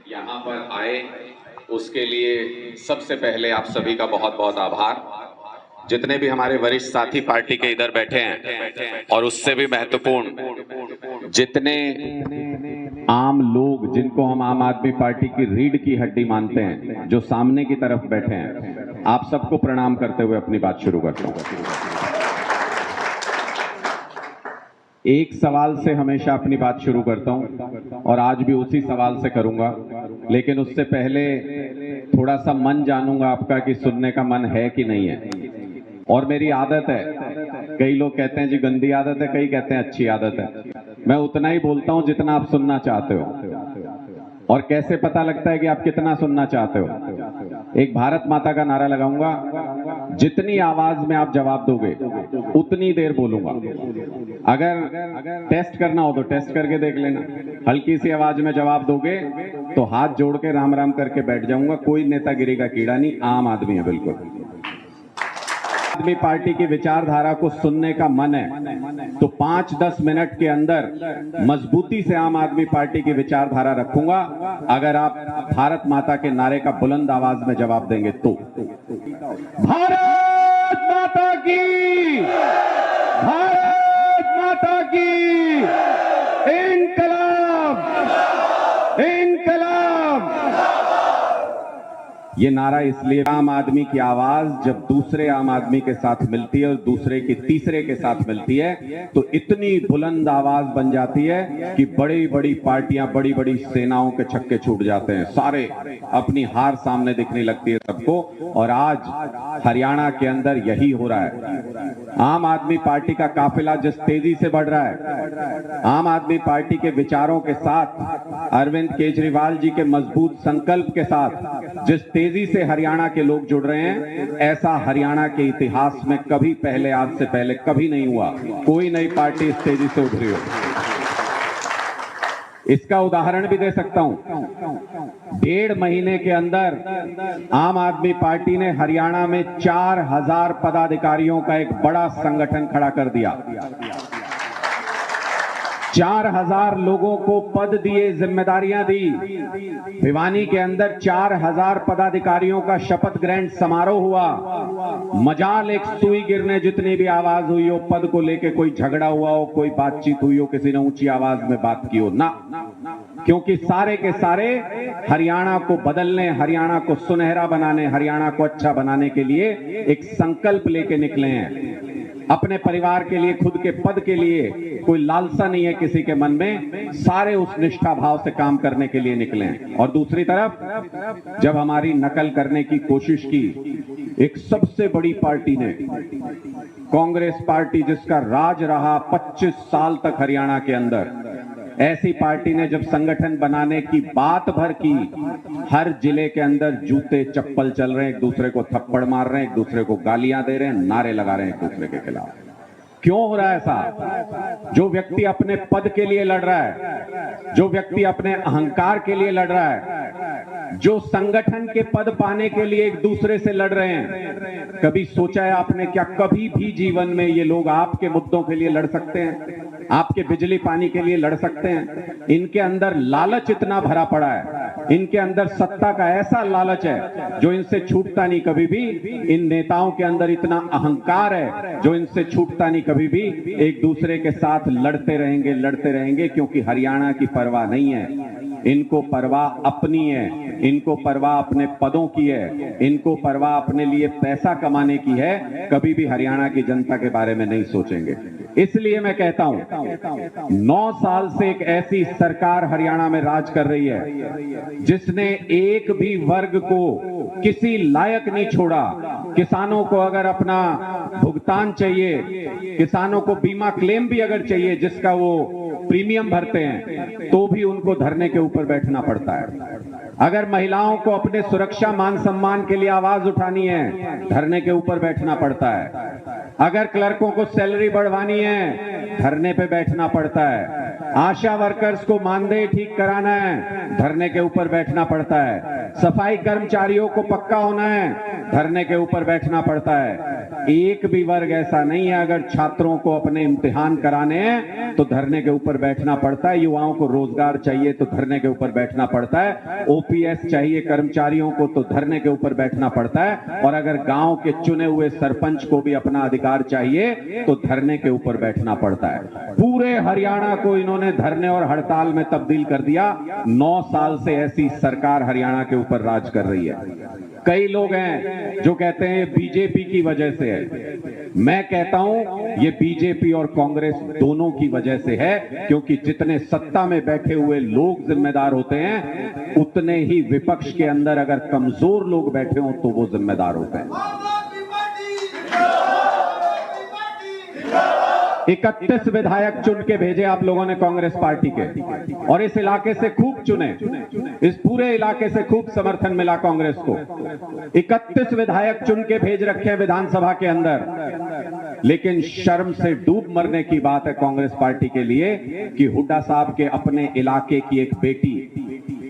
यहाँ पर आए उसके लिए सबसे पहले आप सभी का बहुत बहुत आभार। जितने भी हमारे वरिष्ठ साथी पार्टी के इधर बैठे हैं और उससे भी महत्वपूर्ण जितने आम लोग जिनको हम आम आदमी पार्टी की रीढ़ की हड्डी मानते हैं, जो सामने की तरफ बैठे हैं, आप सबको प्रणाम करते हुए अपनी बात शुरू करता हूं। एक सवाल से हमेशा अपनी बात शुरू करता हूं और आज भी उसी सवाल से करूंगा, लेकिन उससे पहले थोड़ा सा मन जानूंगा आपका कि सुनने का मन है कि नहीं है। और मेरी आदत है, कई लोग कहते हैं जी गंदी आदत है, कई कहते हैं अच्छी आदत है, मैं उतना ही बोलता हूं जितना आप सुनना चाहते हो। और कैसे पता लगता है कि आप कितना सुनना चाहते हो? एक भारत माता का नारा लगाऊंगा, जितनी आवाज में आप जवाब दोगे उतनी देर बोलूंगा। अगर टेस्ट करना हो तो टेस्ट करके देख लेना, हल्की सी आवाज में जवाब दोगे तो हाथ जोड़ के राम राम करके बैठ जाऊंगा। कोई नेतागिरी का कीड़ा नहीं, आम आदमी है बिल्कुल। आदमी पार्टी की विचारधारा को सुनने का मन है तो 5-10 मिनट के अंदर मजबूती से आम आदमी पार्टी की विचारधारा रखूंगा, अगर आप भारत माता के नारे का बुलंद आवाज में जवाब देंगे तो। भारत माता की, भारत माता की, इनकलाब, इनकलाब। ये नारा इसलिए, आम आदमी की आवाज जब दूसरे आम आदमी के साथ मिलती है और दूसरे की तीसरे के साथ मिलती है तो इतनी बुलंद आवाज बन जाती है कि बड़ी बड़ी पार्टियां, बड़ी बड़ी सेनाओं के छक्के छूट जाते हैं, सारे अपनी हार सामने दिखने लगती है सबको। और आज हरियाणा के अंदर यही हो रहा है। आम आदमी पार्टी का काफिला जिस तेजी से बढ़ रहा है, आम आदमी पार्टी के विचारों के साथ, अरविंद केजरीवाल जी के मजबूत संकल्प के साथ जिस तेजी से हरियाणा के लोग जुड़ रहे हैं, ऐसा हरियाणा के इतिहास में कभी पहले, आज से पहले कभी नहीं हुआ। कोई नई पार्टी इस तेजी से उभरी हो। इसका उदाहरण भी दे सकता हूं। 1.5 महीने के अंदर आम आदमी पार्टी ने हरियाणा में 4000 पदाधिकारियों का एक बड़ा संगठन खड़ा कर दिया। 4000 लोगों को पद दिए, जिम्मेदारियां दी। भिवानी के अंदर 4000 पदाधिकारियों का शपथ ग्रहण समारोह हुआ। मजाल एक सुई गिरने जितनी भी आवाज हुई हो, पद को लेके कोई झगड़ा हुआ हो, कोई बातचीत हुई हो, किसी ने ऊंची आवाज में बात की हो, ना, क्योंकि सारे के सारे हरियाणा को बदलने, हरियाणा को सुनहरा बनाने, हरियाणा को अच्छा बनाने के लिए एक संकल्प लेके निकले हैं। अपने परिवार के लिए, खुद के पद के लिए कोई लालसा नहीं है किसी के मन में, सारे उस निष्ठा भाव से काम करने के लिए निकले हैं। और दूसरी तरफ जब हमारी नकल करने की कोशिश की एक सबसे बड़ी पार्टी ने, कांग्रेस पार्टी जिसका राज रहा 25 साल तक हरियाणा के अंदर, ऐसी पार्टी ने जब संगठन बनाने की बात भर की, हर जिले के अंदर जूते चप्पल चल रहे हैं, एक दूसरे को थप्पड़ मार रहे हैं, एक दूसरे को गालियां दे रहे हैं, नारे लगा रहे हैं एक दूसरे के खिलाफ। क्यों हो रहा है ऐसा? जो व्यक्ति अपने पद के लिए लड़ रहा है, जो व्यक्ति अपने अहंकार के लिए लड़ रहा है, जो संगठन के पद पाने के लिए एक दूसरे से लड़ रहे हैं, कभी सोचा है आपने क्या कभी भी जीवन में ये लोग आपके मुद्दों के लिए लड़ सकते हैं? आपके बिजली पानी के लिए लड़ सकते हैं? इनके अंदर लालच इतना भरा पड़ा है, इनके अंदर सत्ता का ऐसा लालच है जो इनसे छूटता नहीं कभी भी। इन नेताओं के अंदर इतना अहंकार है जो इनसे छूटता नहीं कभी भी। एक दूसरे के साथ लड़ते रहेंगे, लड़ते रहेंगे, क्योंकि हरियाणा की परवाह नहीं है। इनको परवाह अपनी है, इनको परवाह अपने पदों की है, इनको परवाह अपने लिए पैसा कमाने की है, कभी भी हरियाणा की जनता के बारे में नहीं सोचेंगे। इसलिए मैं कहता हूं, 9 साल से एक ऐसी सरकार हरियाणा में राज कर रही है जिसने एक भी वर्ग को किसी लायक नहीं छोड़ा। किसानों को अगर अपना भुगतान चाहिए, किसानों को बीमा क्लेम भी अगर चाहिए जिसका वो प्रीमियम भरते हैं, तो भी उनको धरने के ऊपर बैठना पड़ता है। अगर महिलाओं को अपने सुरक्षा मान सम्मान के लिए आवाज उठानी है, धरने के ऊपर बैठना पड़ता है। अगर क्लर्कों को सैलरी बढ़वानी है, धरने पे बैठना पड़ता है। आशा वर्कर्स को मानदेय ठीक कराना है, धरने के ऊपर बैठना पड़ता है। सफाई कर्मचारियों को पक्का होना है, धरने के ऊपर बैठना पड़ता है। एक भी वर्ग ऐसा नहीं है, अगर छात्रों को अपने इम्तिहान कराने हैं तो धरने के ऊपर बैठना पड़ता है। युवाओं को रोजगार चाहिए तो धरने के ऊपर बैठना पड़ता है। ओपीएस चाहिए कर्मचारियों को तो धरने के ऊपर बैठना पड़ता है। और अगर गांव के चुने हुए सरपंच को भी अपना अधिकार चाहिए तो धरने के ऊपर बैठना पड़ता है। पूरे हरियाणा को इन्होंने धरने और हड़ताल में तब्दील कर दिया। 9 साल से ऐसी सरकार हरियाणा के ऊपर राज कर रही है। कई लोग हैं जो कहते हैं बीजेपी की वजह से है। मैं कहता हूं ये बीजेपी और कांग्रेस दोनों की वजह से है, क्योंकि जितने सत्ता में बैठे हुए लोग जिम्मेदार होते हैं, उतने ही विपक्ष के अंदर अगर कमजोर लोग बैठे हों तो वो जिम्मेदार होते हैं। 31 विधायक चुन के भेजे आप लोगों ने कांग्रेस पार्टी के, और इस इलाके से खूब चुने। इस पूरे इलाके से खूब समर्थन मिला कांग्रेस को। 31 विधायक चुन के भेज रखे हैं विधानसभा के अंदर। लेकिन शर्म से डूब मरने की बात है कांग्रेस पार्टी के लिए कि हुड्डा साहब के अपने इलाके की एक बेटी,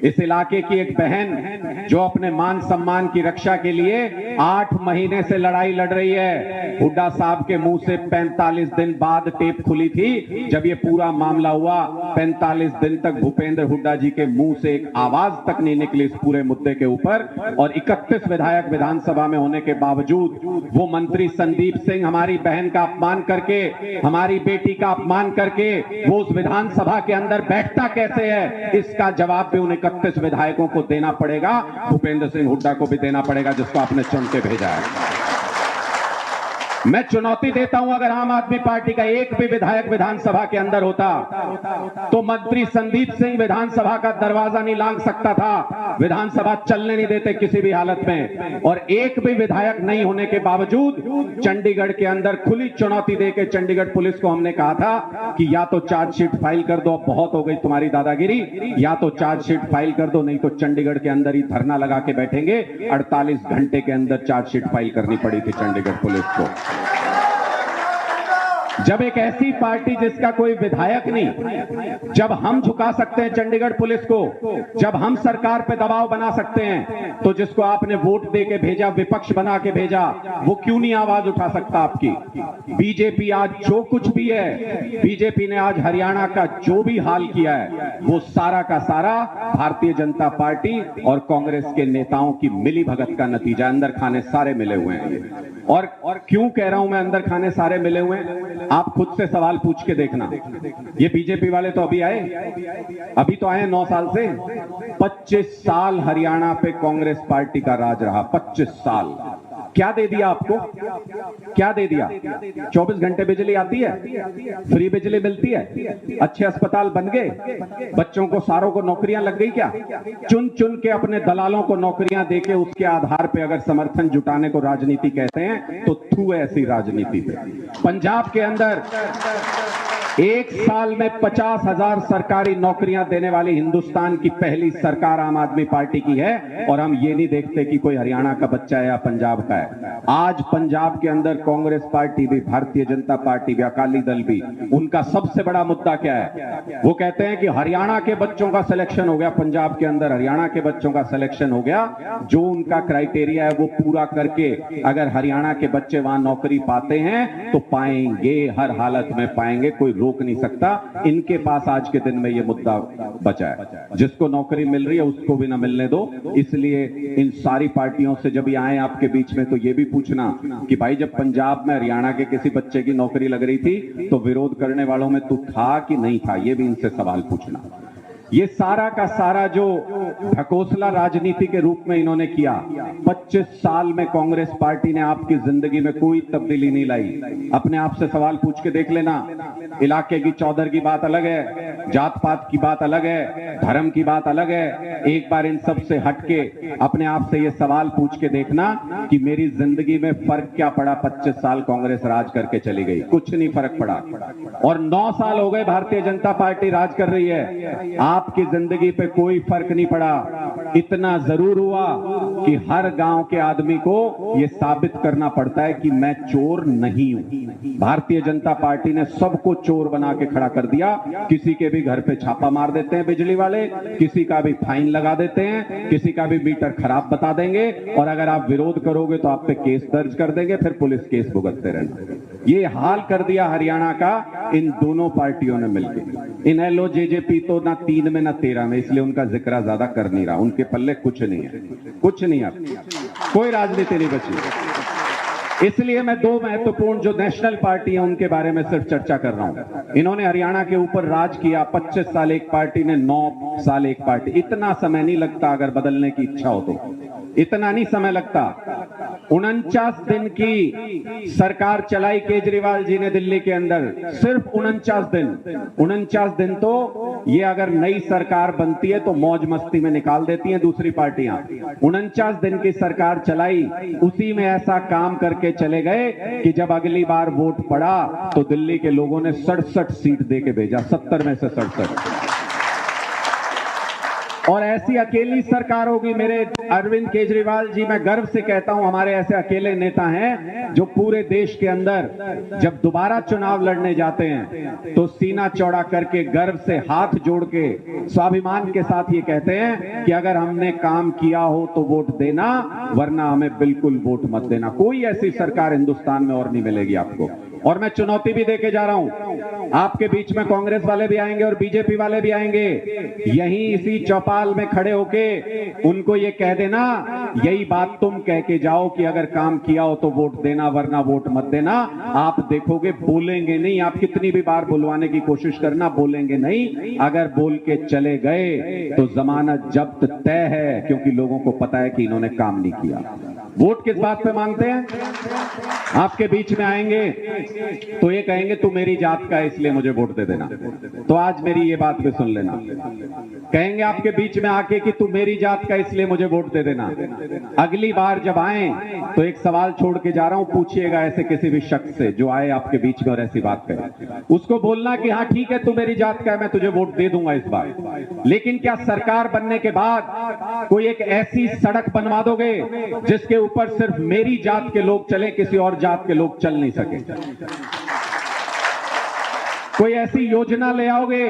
इस इलाके की एक बहन जो अपने मान सम्मान की रक्षा के लिए 8 महीने से लड़ाई लड़ रही है। हुड्डा साहब के मुंह से 45 दिन बाद टेप खुली थी। जब ये पूरा मामला हुआ, 45 दिन तक भूपेंद्र हुड्डा जी के मुंह से एक आवाज तक नहीं निकली इस पूरे मुद्दे के ऊपर। और 31 विधायक विधानसभा में होने के बावजूद वो मंत्री संदीप सिंह हमारी बहन का अपमान करके, हमारी बेटी का अपमान करके वो उस विधानसभा के अंदर बैठता कैसे है, इसका जवाब भी उन्हें 31 विधायकों को देना पड़ेगा। भूपेंद्र सिंह हुड्डा को भी देना पड़ेगा, जिसको आपने चुन के भेजा है। मैं चुनौती देता हूं, अगर आम आदमी पार्टी का एक भी विधायक विधानसभा के अंदर होता तो मंत्री संदीप सिंह विधानसभा का दरवाजा नहीं लांघ सकता था, विधानसभा चलने नहीं देते किसी भी हालत में। और एक भी विधायक नहीं होने के बावजूद चंडीगढ़ के अंदर खुली चुनौती देकर चंडीगढ़ पुलिस को हमने कहा था कि या तो चार्जशीट फाइल कर दो, अब बहुत हो गई तुम्हारी दादागिरी, या तो चार्जशीट फाइल कर दो, नहीं तो चंडीगढ़ के अंदर ही धरना लगा के बैठेंगे। 48 घंटे के अंदर चार्जशीट फाइल करनी पड़ी थी चंडीगढ़ पुलिस को। जब एक ऐसी पार्टी जिसका कोई विधायक नहीं, जब हम झुका सकते हैं चंडीगढ़ पुलिस को, जब हम सरकार पे दबाव बना सकते हैं, तो जिसको आपने वोट दे के भेजा, विपक्ष बना के भेजा, वो क्यों नहीं आवाज उठा सकता आपकी? बीजेपी आज जो कुछ भी है, बीजेपी ने आज हरियाणा का जो भी हाल किया है, वो सारा का सारा भारतीय जनता पार्टी और कांग्रेस के नेताओं की मिली भगत का नतीजा। अंदर खाने सारे मिले हुए हैं। और क्यों कह रहा हूं मैं अंदर खाने सारे मिले हुए हैं? आप खुद से सवाल पूछ के देखना। ये बीजेपी वाले तो अभी आए, अभी तो आए 9 साल से। 25 साल हरियाणा पे कांग्रेस पार्टी का राज रहा। 25 साल क्या दे दिया आपको? क्या दे दिया? 24 घंटे बिजली आती है, फ्री बिजली मिलती है, अच्छे अस्पताल बन गए, बच्चों को सारों को नौकरियां लग गई क्या? चुन चुन के अपने दलालों को नौकरियां देके उसके आधार पे अगर समर्थन जुटाने को राजनीति कहते हैं तो थू ऐसी राजनीति पे। पंजाब के अंदर एक साल में 50,000 सरकारी नौकरियां देने वाली हिंदुस्तान की पहली सरकार आम आदमी पार्टी की है। और हम ये नहीं देखते कि कोई हरियाणा का बच्चा है या पंजाब का है। आज पंजाब के अंदर कांग्रेस पार्टी भी, भारतीय जनता पार्टी भी, अकाली दल भी, उनका सबसे बड़ा मुद्दा क्या है? वो कहते हैं कि हरियाणा के बच्चों का सिलेक्शन हो गया, पंजाब के अंदर हरियाणा के बच्चों का सिलेक्शन हो गया, जो उनका क्राइटेरिया है वो पूरा करके अगर हरियाणा के बच्चे वहां नौकरी पाते हैं तो पाएंगे, हर हालत में पाएंगे, कोई रोक नहीं सकता। इनके पास आज के दिन में ये मुद्दा बचा है, जिसको नौकरी मिल रही है उसको भी ना मिलने दो। इसलिए इन सारी पार्टियों से जब ये आए आपके बीच में तो ये भी पूछना कि भाई जब पंजाब में हरियाणा के किसी बच्चे की नौकरी लग रही थी तो विरोध करने वालों में तू था कि नहीं था, ये भी इनसे सवाल पूछना। ये सारा का सारा जो ढकोसला राजनीति के रूप में इन्होंने किया, 25 साल में कांग्रेस पार्टी ने आपकी जिंदगी में कोई तब्दीली नहीं लाई। अपने आप से सवाल पूछ के देख लेना। इलाके की चौधर की बात अलग है, जात पात की बात अलग है, धर्म की बात अलग है। एक बार इन सब से हटके अपने आप से ये सवाल पूछ के देखना कि मेरी जिंदगी में फर्क क्या पड़ा? 25 साल कांग्रेस राज करके चली गई, कुछ नहीं फर्क पड़ा। और 9 साल हो गए भारतीय जनता पार्टी राज कर रही है, आपकी जिंदगी पे कोई फर्क नहीं पड़ा। इतना जरूर हुआ कि हर गांव के आदमी को यह साबित करना पड़ता है कि मैं चोर नहीं हूं। भारतीय जनता पार्टी ने सबको चोर बना के खड़ा कर दिया। किसी के भी घर पे छापा मार देते हैं बिजली वाले, किसी का भी फाइन लगा देते हैं, किसी का भी मीटर खराब बता देंगे, और अगर आप विरोध करोगे तो आप पे केस दर्ज कर देंगे, फिर पुलिस केस भुगतते रहना। ये हाल कर दिया हरियाणा का इन दोनों पार्टियों ने मिलकर। इन एलओ जेजेपी तो ना 3 में ना 13 में, इसलिए उनका जिक्र ज्यादा कर नहीं रहा। उनके पल्ले कुछ नहीं है, कुछ नहीं, अब कोई राजनीति नहीं बची। इसलिए मैं दो महत्वपूर्ण जो नेशनल पार्टी है उनके बारे में सिर्फ चर्चा कर रहा हूं। इन्होंने हरियाणा के ऊपर राज किया, 25 साल एक पार्टी ने, 9 साल एक पार्टी। इतना समय नहीं लगता अगर बदलने की इच्छा हो तो, इतना नहीं समय लगता। 49 दिन की सरकार चलाई केजरीवाल जी ने दिल्ली के अंदर, सिर्फ 49 दिन। 49 दिन तो ये अगर नई सरकार बनती है तो मौज मस्ती में निकाल देती हैं दूसरी पार्टियां। 49 दिन की सरकार चलाई, उसी में ऐसा काम करके चले गए कि जब अगली बार वोट पड़ा तो दिल्ली के लोगों ने 67 सीट देके भेजा, 70 में से 67। और ऐसी अकेली सरकार होगी। मेरे अरविंद केजरीवाल जी, मैं गर्व से कहता हूं, हमारे ऐसे अकेले नेता हैं जो पूरे देश के अंदर जब दोबारा चुनाव लड़ने जाते हैं तो सीना चौड़ा करके, गर्व से हाथ जोड़ के, स्वाभिमान के साथ ये कहते हैं कि अगर हमने काम किया हो तो वोट देना, वरना हमें बिल्कुल वोट मत देना। कोई ऐसी सरकार हिंदुस्तान में और नहीं मिलेगी आपको। और मैं चुनौती भी देके जा रहा हूं, आपके बीच में कांग्रेस वाले भी आएंगे और बीजेपी वाले भी आएंगे। यहीं इसी चौपाल में खड़े होके उनको ये कह देना, यही बात तुम कह के जाओ कि अगर काम किया हो तो वोट देना, वरना वोट मत देना। आप देखोगे बोलेंगे नहीं। आप कितनी भी बार बुलवाने की कोशिश करना, बोलेंगे नहीं। अगर बोल के चले गए तो जमानत जब्त तय है, क्योंकि लोगों को पता है कि इन्होंने काम नहीं किया। वोट किस बात पे मांगते हैं? आपके बीच में आएंगे तो ये कहेंगे तू मेरी जात का है इसलिए मुझे वोट दे देना। तो आज मेरी ये बात भी सुन लेना। कहेंगे आपके बीच में आके कि तू मेरी जात का इसलिए मुझे वोट दे देना। अगली बार जब आए तो एक सवाल छोड़ के जा रहा हूं, पूछिएगा ऐसे किसी भी शख्स से जो आए आपके बीच में और ऐसी बात करे, उसको बोलना कि हाँ ठीक है तू मेरी जात का है, मैं तुझे वोट दे दूंगा इस बार। लेकिन क्या सरकार बनने के बाद कोई एक ऐसी सड़क बनवा दोगे जिसके ऊपर सिर्फ मेरी जात के लोग चले, किसी और जात के लोग चल नहीं सके? कोई ऐसी योजना ले आओगे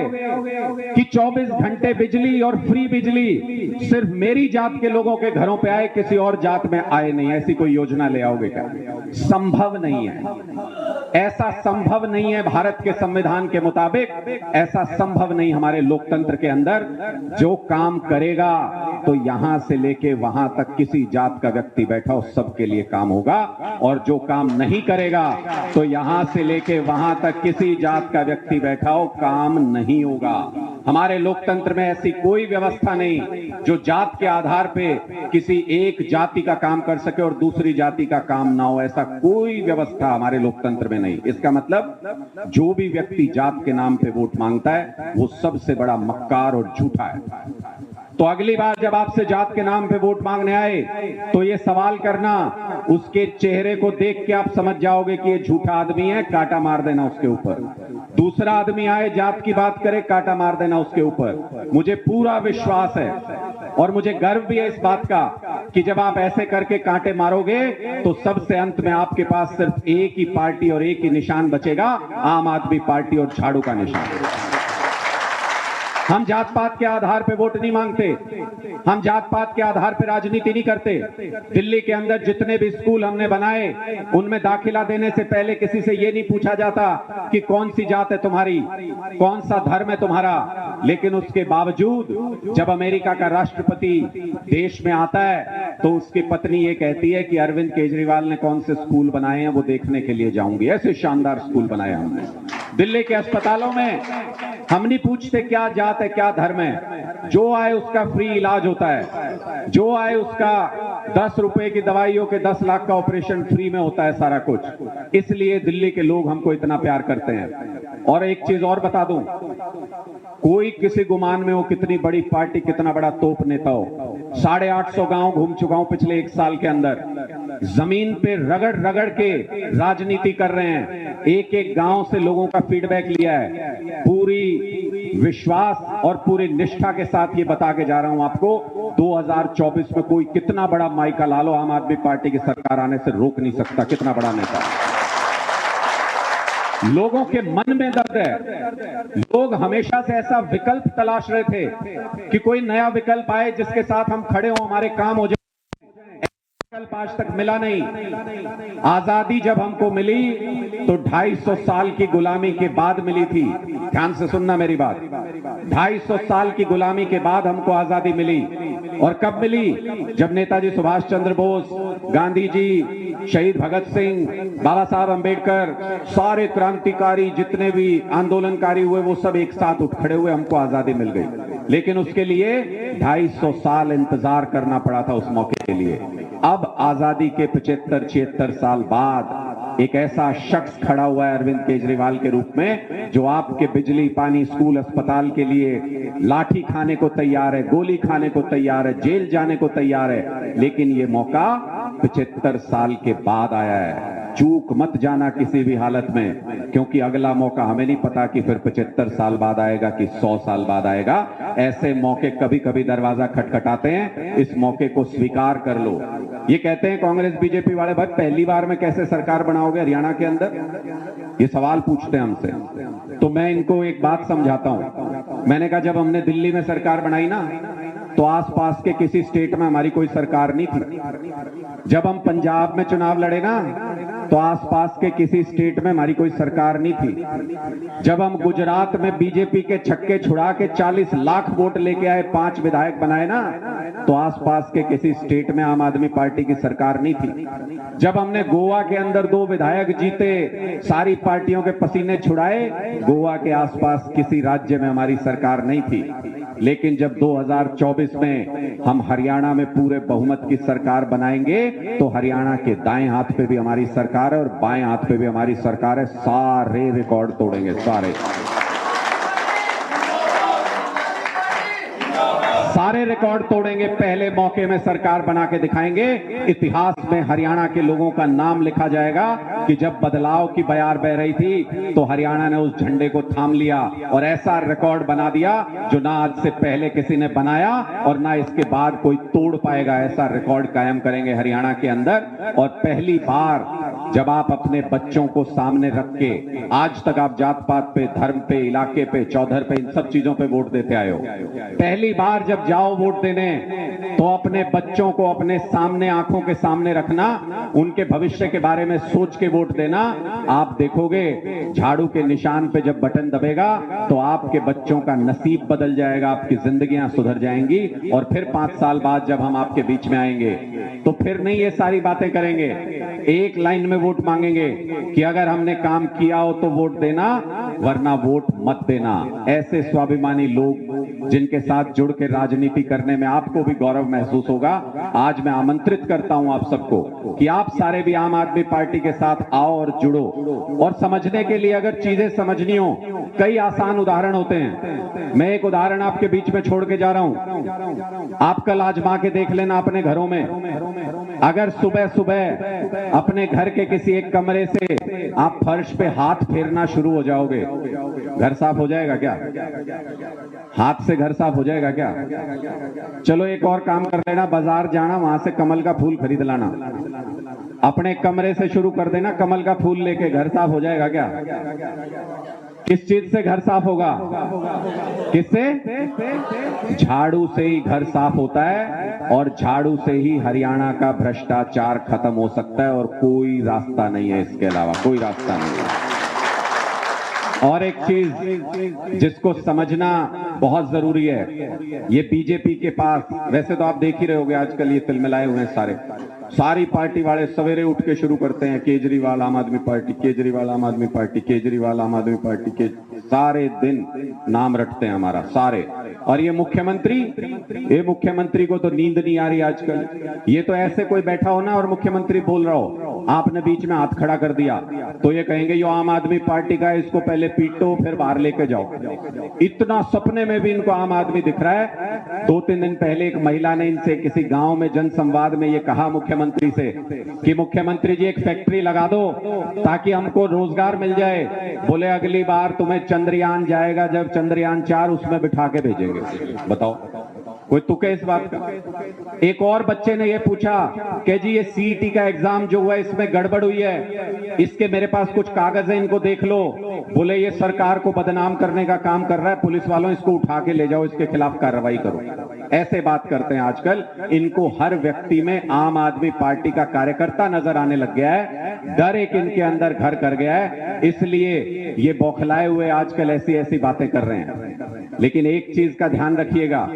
कि 24 घंटे बिजली और फ्री बिजली सिर्फ मेरी जात के लोगों के घरों पे आए, किसी और जात में आए नहीं? ऐसी कोई योजना ले आओगे क्या? संभव नहीं है। ऐसा संभव नहीं है भारत के संविधान के मुताबिक। ऐसा संभव नहीं हमारे लोकतंत्र के अंदर। जो काम करेगा तो यहां से लेके वहां तक किसी जात का व्यक्ति बैठा हो सबके लिए काम होगा, और जो काम नहीं करेगा तो यहां से लेके वहां तक किसी जात का व्यक्ति बैठा हो काम नहीं होगा। हमारे लोकतंत्र में ऐसी कोई व्यवस्था नहीं जो जात के आधार पे किसी एक जाति का काम कर सके और दूसरी जाति का काम ना हो। ऐसा कोई व्यवस्था हमारे लोकतंत्र में नहीं। इसका मतलब जो भी व्यक्ति जात के नाम पे वोट मांगता है वो सबसे बड़ा मक्कार और झूठा है। तो अगली बार जब आपसे जात के नाम पे वोट मांगने आए तो ये सवाल करना, उसके चेहरे को देख के आप समझ जाओगे कि ये झूठा आदमी है, कांटा मार देना उसके ऊपर। दूसरा आदमी आए जात की बात करे, कांटा मार देना उसके ऊपर। मुझे पूरा विश्वास है और मुझे गर्व भी है इस बात का कि जब आप ऐसे करके कांटे मारोगे तो सबसे अंत में आपके पास सिर्फ एक ही पार्टी और एक ही निशान बचेगा, आम आदमी पार्टी और झाड़ू का निशान। हम जात पात के आधार पे वोट नहीं मांगते, हम जात पात के आधार पे राजनीति नहीं करते। दिल्ली के अंदर जितने भी स्कूल हमने बनाए उनमें दाखिला देने से पहले किसी से ये नहीं पूछा जाता कि कौन सी जात है तुम्हारी, कौन सा धर्म है तुम्हारा। लेकिन उसके बावजूद जब अमेरिका का राष्ट्रपति देश में आता है तो उसकी पत्नी ये कहती है कि अरविंद केजरीवाल ने कौन से स्कूल बनाए हैं वो देखने के लिए जाऊंगी। ऐसे शानदार स्कूल बनाए हमने। दिल्ली के अस्पतालों में हम नहीं पूछते क्या जात है क्या धर्म है, जो आए उसका फ्री इलाज होता है, जो आए उसका 10 रुपए की दवाइयों के 10 लाख का ऑपरेशन फ्री में होता है सारा कुछ। इसलिए दिल्ली के लोग हमको इतना प्यार करते हैं। और एक चीज और बता दूं, कोई किसी गुमान में हो कितनी बड़ी पार्टी, कितना बड़ा तोप नेता हो, 850 गांव घूम चुका हूं पिछले 1 साल के अंदर। जमीन पे रगड़ रगड़ के राजनीति कर रहे हैं। एक एक गांव से लोगों का फीडबैक लिया है। पूरी विश्वास और पूरी निष्ठा के साथ ये बता के जा रहा हूं आपको, 2024 में कोई कितना बड़ा माइका ला लो, आम आदमी पार्टी की सरकार आने से रोक नहीं सकता, कितना बड़ा नेता। लोगों के मन में दर्द है। लोग हमेशा से ऐसा विकल्प तलाश रहे थे कि कोई नया विकल्प आए जिसके साथ हम खड़े हों, हमारे काम हो जाए। विकल्प आज तक मिला नहीं। आजादी जब हमको मिली तो 250 साल की गुलामी के बाद मिली थी। ध्यान से सुनना मेरी बात, 250 साल की गुलामी के बाद हमको आजादी मिली। और कब मिली? जब नेताजी सुभाष चंद्र बोस, गांधी जी, शहीद भगत सिंह, बाबा साहब अंबेडकर, सारे क्रांतिकारी जितने भी आंदोलनकारी हुए वो सब एक साथ उठ खड़े हुए, हमको आजादी मिल गई। लेकिन उसके लिए 250 साल इंतजार करना पड़ा था उस मौके के लिए। अब आजादी के 75-76 साल बाद एक ऐसा शख्स खड़ा हुआ है अरविंद केजरीवाल के रूप में, जो आपके बिजली, पानी, स्कूल, अस्पताल के लिए लाठी खाने को तैयार है, गोली खाने को तैयार है, जेल जाने को तैयार है। लेकिन ये मौका 75 साल के बाद आया है। चूक मत जाना किसी भी हालत में, क्योंकि अगला मौका हमें नहीं पता कि फिर 75 साल बाद आएगा कि 100 साल बाद आएगा। ऐसे मौके कभी कभी दरवाजा खटखटाते हैं, इस मौके को स्वीकार कर लो। ये कहते हैं कांग्रेस बीजेपी वाले, भाई पहली बार में कैसे सरकार बनाओगे हरियाणा के अंदर, ये सवाल पूछते हैं हमसे। तो मैं इनको एक बात समझाता हूं। मैंने कहा जब हमने दिल्ली में सरकार बनाई ना, तो आसपास के किसी स्टेट में हमारी कोई सरकार नहीं थी। जब हम पंजाब में चुनाव लड़े ना, तो आसपास के किसी स्टेट में हमारी कोई सरकार नहीं थी। जब हम गुजरात में बीजेपी के छक्के छुड़ा के 40 लाख वोट लेके आए, 5 विधायक बनाए ना, तो आसपास के किसी स्टेट में आम आदमी पार्टी की सरकार नहीं थी। जब हमने गोवा के अंदर 2 विधायक जीते, सारी पार्टियों के पसीने छुड़ाए, गोवा के आसपास किसी राज्य में हमारी सरकार नहीं थी। लेकिन जब 2024 में हम हरियाणा में पूरे बहुमत की सरकार बनाएंगे, तो हरियाणा के दाएं हाथ पे भी हमारी सरकार है और बाएं हाथ पे भी हमारी सरकार है। सारे रिकॉर्ड तोड़ेंगे, सारे रिकॉर्ड तोड़ेंगे। पहले मौके में सरकार बना के दिखाएंगे। इतिहास में हरियाणा के लोगों का नाम लिखा जाएगा कि जब बदलाव की बयार बह रही थी तो हरियाणा ने उस झंडे को थाम लिया और ऐसा रिकॉर्ड बना दिया जो ना आज से पहले किसी ने बनाया और ना इसके बाद कोई तोड़ पाएगा। ऐसा रिकॉर्ड कायम करेंगे हरियाणा के अंदर। और पहली बार जब आप अपने बच्चों को सामने रख के, आज तक आप जात पात पे, धर्म पे, इलाके पे, चौधर पे, इन सब चीजों पे वोट देते आए हो, पहली बार जब जाओ वोट देने तो अपने बच्चों को अपने सामने, आंखों के सामने रखना, उनके भविष्य के बारे में सोच के वोट देना। आप देखोगे झाड़ू के निशान पे जब बटन दबेगा तो आपके बच्चों का नसीब बदल जाएगा, आपकी जिंदगियां सुधर जाएंगी। और फिर 5 साल बाद जब हम आपके बीच में आएंगे तो फिर नहीं ये सारी बातें करेंगे, एक लाइन में वोट मांगेंगे कि अगर हमने काम किया हो तो वोट देना, वरना वोट मत देना। ऐसे स्वाभिमानी लोग जिनके साथ जुड़ के राजनीति करने में आपको भी गौरव महसूस होगा। आज मैं आमंत्रित करता हूं आप सबको कि आप सारे भी आम आदमी पार्टी के साथ आओ और जुड़ो। और समझने के लिए अगर चीजें समझनी हो, कई आसान उदाहरण होते हैं। मैं एक उदाहरण आपके बीच में छोड़ के जा रहा हूं, आप कल आजमा के देख लेना अपने घरों में। अगर सुबह सुबह अपने घर के किसी एक कमरे से आप फर्श पे हाथ फेरना शुरू हो जाओगे, घर साफ हो जाएगा क्या? हाथ से घर साफ हो जाएगा क्या? चलो एक और काम कर लेना, बाजार जाना, वहां से कमल का फूल खरीद लाना, अपने कमरे से शुरू कर देना, कमल का फूल लेके घर साफ हो जाएगा क्या? किस चीज से घर साफ होगा? किससे? झाड़ू से ही घर साफ होता है और झाड़ू से ही हरियाणा का भ्रष्टाचार खत्म हो सकता है और कोई रास्ता नहीं है, इसके अलावा कोई रास्ता नहीं है। और एक चीज जिसको समझना बहुत जरूरी है, ये बीजेपी के पास, वैसे तो आप देख ही रहे होगे आजकल ये तिलमिलाए हुए हैं सारी पार्टी वाले सवेरे उठ के शुरू करते हैं केजरीवाल आम आदमी पार्टी, केजरीवाल आम आदमी पार्टी, केजरीवाल आम आदमी पार्टी के, सारे दिन नाम रटते हैं हमारा सारे। और ये मुख्यमंत्री को तो नींद नहीं आ रही आजकल। ये तो ऐसे कोई बैठा हो ना और मुख्यमंत्री बोल रहा हो, आपने बीच में हाथ खड़ा कर दिया तो ये कहेंगे यो आम आदमी पार्टी का है, इसको पहले पीटो फिर बाहर लेके जाओ। इतना सपने में भी इनको आम आदमी दिख रहा है। 2-3 दिन पहले एक महिला ने इनसे किसी गांव में जनसंवाद में ये कहा मुख्यमंत्री से कि मुख्यमंत्री जी एक फैक्ट्री लगा दो ताकि हमको रोजगार मिल जाए। बोले अगली बार तुम्हें चंद्रयान जाएगा, जब चंद्रयान 4 उसमें बिठा के भेजेंगे। बताओ कोई तुक है इस बात का? एक और बच्चे ने ये पूछा कि जी ये सीईटी का एग्जाम जो हुआ इसमें गड़बड़ हुई है, इसके मेरे पास कुछ कागज है, इनको देख लो। बोले ये सरकार को बदनाम करने का काम कर रहा है, पुलिस वालों इसको उठा के ले जाओ, इसके खिलाफ कार्रवाई करो। ऐसे बात करते हैं आजकल। इनको हर व्यक्ति में आम आदमी पार्टी का कार्यकर्ता नजर आने लग गया है, डर एक इनके अंदर घर कर गया है, इसलिए ये बौखलाए हुए आजकल ऐसी ऐसी बातें कर रहे हैं। लेकिन एक चीज का ध्यान रखिएगा,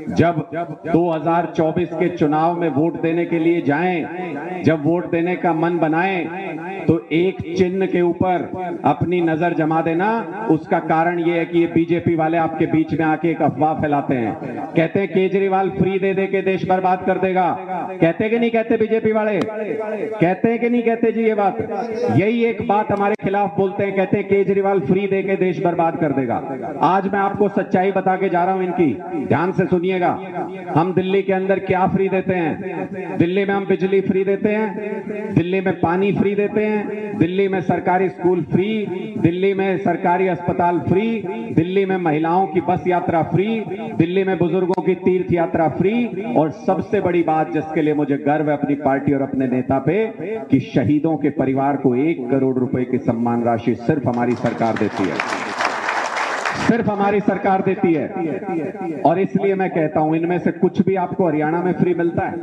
जब 2024 के चुनाव में वोट देने के लिए जाएं, जब वोट देने का मन बनाएं, तो एक चिन्ह के ऊपर अपनी नजर जमा देना। उसका कारण यह है कि ये बीजेपी वाले आपके बीच में आके एक अफवाह फैलाते हैं, कहते हैं केजरीवाल फ्री दे दे के देश बर्बाद कर देगा। कहते कि नहीं कहते बीजेपी वाले? कहते हैं कि नहीं कहते जी ये बात? यही एक बात हमारे खिलाफ बोलते हैं, कहते हैं केजरीवाल फ्री दे के देश बर्बाद कर देगा। आज मैं आपको सच्चाई बता के जा रहा हूं इनकी, ध्यान से सुनिएगा। हम दिल्ली के अंदर क्या फ्री देते हैं? दिल्ली में हम बिजली फ्री देते हैं, दिल्ली में पानी फ्री देते हैं, दिल्ली में सरकारी स्कूल फ्री, दिल्ली में सरकारी अस्पताल फ्री, दिल्ली में महिलाओं की बस यात्रा फ्री, दिल्ली में बुजुर्गों की तीर्थ यात्रा फ्री। और सबसे बड़ी बात जिसके लिए मुझे गर्व है अपनी पार्टी और अपने नेता पे, कि शहीदों के परिवार को 1 करोड़ रुपए की सम्मान राशि सिर्फ हमारी सरकार देती है, सिर्फ हमारी सरकार देती है। और इसलिए मैं कहता हूं इनमें से कुछ भी आपको हरियाणा में फ्री मिलता है?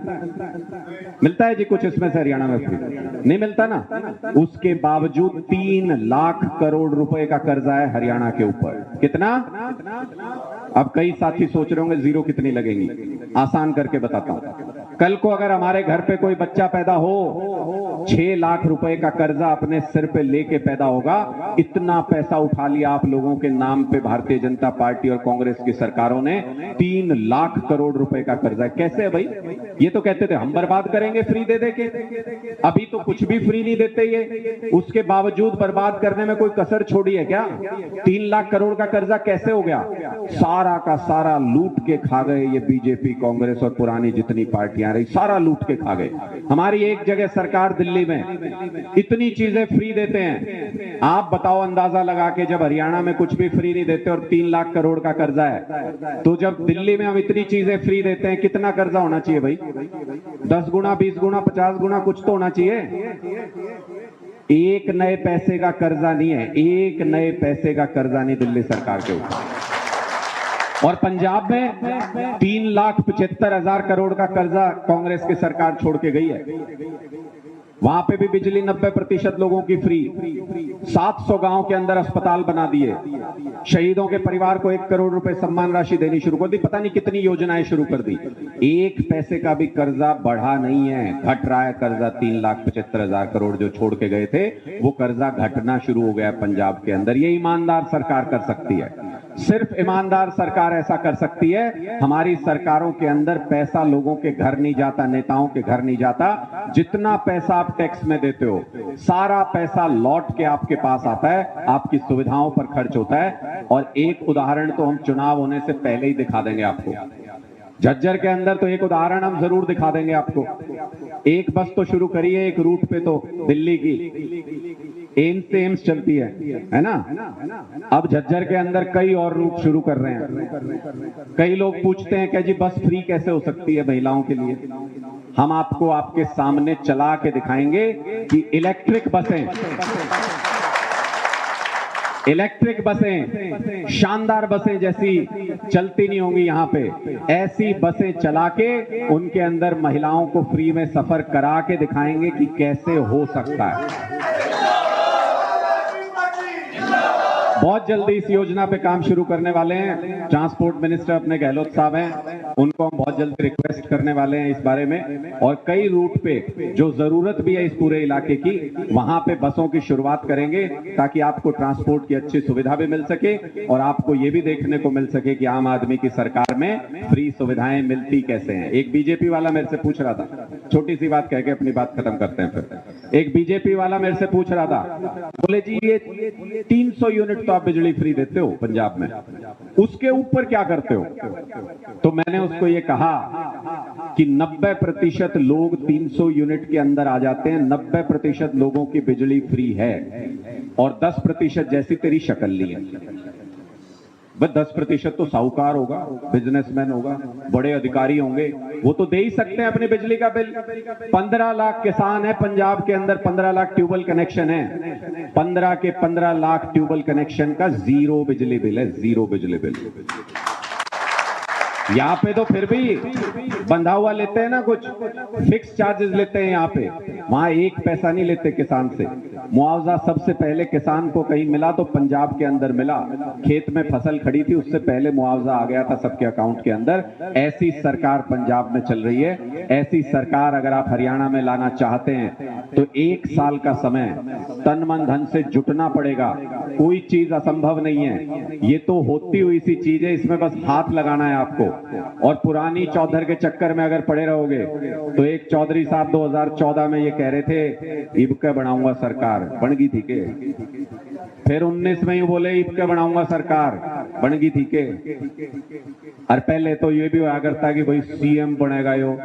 मिलता है जी कुछ इसमें से हरियाणा में फ्री? नहीं मिलता ना। उसके बावजूद 3 लाख करोड़ रुपए का कर्जा है हरियाणा के ऊपर। कितना? अब कई साथी सोच रहे होंगे जीरो कितनी लगेंगी, आसान करके बताता हूं। कल को अगर हमारे घर पे कोई बच्चा पैदा हो, 6 लाख रुपए का कर्जा अपने सिर पे लेके पैदा होगा। इतना पैसा उठा लिया आप लोगों के नाम पे भारतीय जनता पार्टी और कांग्रेस की सरकारों ने। 3 लाख करोड़ रुपए का कर्जा कैसे है भाई? ये तो कहते थे हम बर्बाद करेंगे फ्री दे दे के, अभी तो कुछ भी फ्री नहीं देते ये, उसके बावजूद बर्बाद करने में कोई कसर छोड़ी है क्या? 3 लाख करोड़ का कर्जा कैसे हो गया? सारा का सारा लूट के खा गए ये बीजेपी, कांग्रेस और पुरानी जितनी पार्टियां रही, सारा लूट के खा गए। हमारी एक जगह सरकार दिल्ली में इतनी चीजें फ्री देते हैं, आप बताओ अंदाजा लगा के, जब हरियाणा में कुछ भी फ्री नहीं देते और 3 लाख करोड़ का कर्जा है, तो जब दिल्ली में हम इतनी चीजें फ्री देते हैं, कितना कर्जा होना चाहिए भाई? 10 गुना, 20 गुना, 50 गुना कुछ तो होना चाहिए। एक नए पैसे का कर्जा नहीं है, एक नए पैसे का कर्जा नहीं दिल्ली सरकार के ऊपर। और पंजाब में 3,75,000 करोड़ का कर्जा कांग्रेस की सरकार छोड़ के गई है। वहां पे भी बिजली 90% लोगों की फ्री, 700 गांव के अंदर अस्पताल बना दिए, शहीदों के परिवार को 1 करोड़ रुपए सम्मान राशि देनी शुरू कर दी, पता नहीं कितनी योजनाएं शुरू कर दी। एक पैसे का भी कर्जा बढ़ा नहीं है, घट रहा है कर्जा। 3,75,000 करोड़ जो छोड़ के गए थे वो कर्जा घटना शुरू हो गया है पंजाब के अंदर। ये ईमानदार सरकार कर सकती है, सिर्फ ईमानदार सरकार ऐसा कर सकती है। हमारी सरकारों के अंदर पैसा लोगों के घर नहीं जाता, नेताओं के घर नहीं जाता। जितना पैसा आप टैक्स में देते हो, सारा पैसा लौट के आपके पास आता है, आपकी सुविधाओं पर खर्च होता है। और एक उदाहरण तो हम चुनाव होने से पहले ही दिखा देंगे आपको। झज्जर के अंदर तो एक उदाहरण हम जरूर दिखा देंगे आपको। एक बस तो शुरू करिए एक रूट पे, तो दिल्ली की एम्स से एम्स चलती है ना। अब झज्जर के अंदर कई और रूट शुरू कर रहे हैं। कई लोग पूछते हैं कि जी बस फ्री कैसे हो सकती है महिलाओं के लिए? हम आपको आपके सामने चला के दिखाएंगे कि इलेक्ट्रिक बसें शानदार बसें जैसी चलती नहीं होंगी यहाँ पे, ऐसी बसें चला के उनके अंदर महिलाओं को फ्री में सफर करा के दिखाएंगे कि कैसे हो सकता है। बहुत जल्दी इस योजना पे काम शुरू करने वाले हैं। ट्रांसपोर्ट मिनिस्टर अपने गहलोत साहब हैं, उनको हम बहुत जल्दी रिक्वेस्ट करने वाले हैं इस बारे में। और कई रूट पे जो जरूरत भी है इस पूरे इलाके की, वहां पे बसों की शुरुआत करेंगे ताकि आपको ट्रांसपोर्ट की अच्छी सुविधा भी मिल सके और आपको ये भी देखने को मिल सके कि आम आदमी की सरकार में फ्री सुविधाएं मिलती कैसे हैं। एक बीजेपी वाला मेरे से पूछ रहा था, छोटी सी बात कह के अपनी बात खत्म करते हैं फिर। एक बीजेपी वाला मेरे से पूछ रहा था, बोले जी ये 300 यूनिट तो आप बिजली फ्री देते हो पंजाब में, उसके ऊपर क्या करते हो? तो मैंने उसको ये कहा कि 90% लोग 300 यूनिट के अंदर आ जाते हैं, 90% लोगों की बिजली फ्री है और 10% जैसी तेरी शक्ल ली है। बस 10% तो साहूकार होगा, बिजनेसमैन होगा, बड़े अधिकारी होंगे, वो तो दे ही सकते हैं अपनी बिजली का बिल। 15 लाख किसान है पंजाब के अंदर, 15 लाख ट्यूबवेल कनेक्शन है, 15 लाख ट्यूबवेल कनेक्शन का जीरो बिजली बिल है, जीरो बिजली बिल। यहाँ पे तो फिर भी बंधा हुआ लेते हैं ना, कुछ फिक्स चार्जेस लेते हैं यहाँ पे, वहां एक पैसा नहीं लेते किसान से। मुआवजा सबसे पहले किसान को कहीं मिला तो पंजाब के अंदर मिला, खेत में फसल खड़ी थी उससे पहले मुआवजा आ गया था सबके अकाउंट के अंदर। ऐसी सरकार पंजाब में चल रही है। ऐसी सरकार अगर आप हरियाणा में लाना चाहते हैं तो 1 साल का समय तन मन धन से जुटना पड़ेगा, कोई चीज असंभव नहीं है। ये तो होती हुई सी चीज है, इसमें बस हाथ लगाना है आपको। और पुरानी चौधर के चक्कर में अगर पड़े रहोगे तो एक चौधरी साहब 2014 में ये कह रहे थे इबके बनाऊंगा सरकार, बन गई थी के। फिर 19 में ही बोले इबके बनाऊंगा सरकार, बन गई थी के। और पहले तो ये भी हुआ करता कि भाई सीएम बनेगा यो,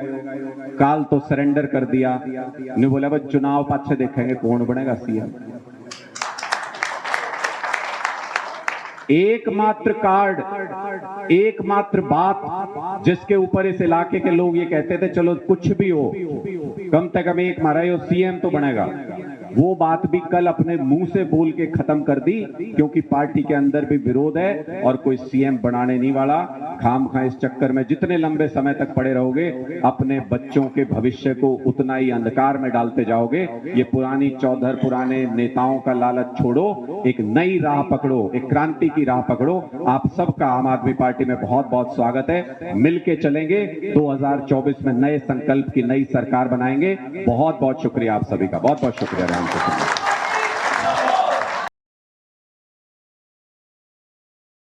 काल तो सरेंडर कर दिया, नहीं बोला भाई चुनाव पाछे देखेंगे कौन बनेगा सीएम। एकमात्र कार्ड, एकमात्र बात जिसके ऊपर इस इलाके के लोग ये कहते थे चलो कुछ भी हो कम से कम एक मारा हो सीएम तो बनेगा, वो बात भी कल अपने मुंह से बोल के खत्म कर दी, क्योंकि पार्टी के अंदर भी विरोध है और कोई सीएम बनाने नहीं वाला। खामखा इस चक्कर में जितने लंबे समय तक पड़े रहोगे अपने बच्चों के भविष्य को उतना ही अंधकार में डालते जाओगे। ये पुरानी चौधर पुराने नेताओं का लालच छोड़ो, एक नई राह पकड़ो, एक क्रांति की राह पकड़ो। आप सबका आम आदमी पार्टी में बहुत बहुत स्वागत है। मिलके चलेंगे, 2024 में नए संकल्प की नई सरकार बनाएंगे। बहुत बहुत शुक्रिया आप सभी का, बहुत बहुत शुक्रिया।